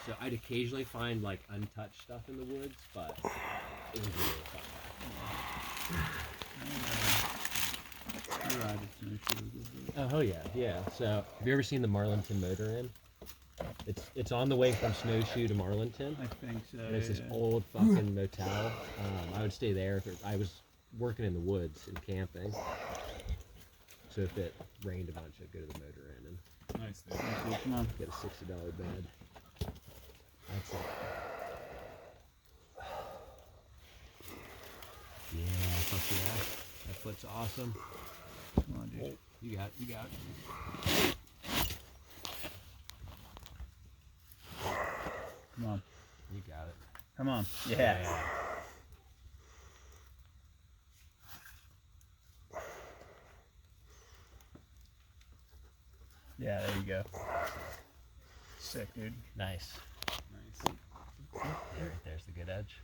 So I'd occasionally find like untouched stuff in the woods, but it was really fun. Oh hell yeah, yeah. So have you ever seen the Marlinton Motor Inn? It's on the way from Snowshoe to Marlinton. I think so. And it's this old fucking motel. I would stay there if I was working in the woods and camping. So if it rained a bunch, I'd go to the Motor Inn and Nice, dude. Come on. get a $60 bed. That's it. Yeah, fuck yeah. That foot's awesome. Come on, dude. You got it. Come on. You got it. Come on. Yeah. Yeah, there you go. Sick, dude. Nice. Nice. There's the good edge.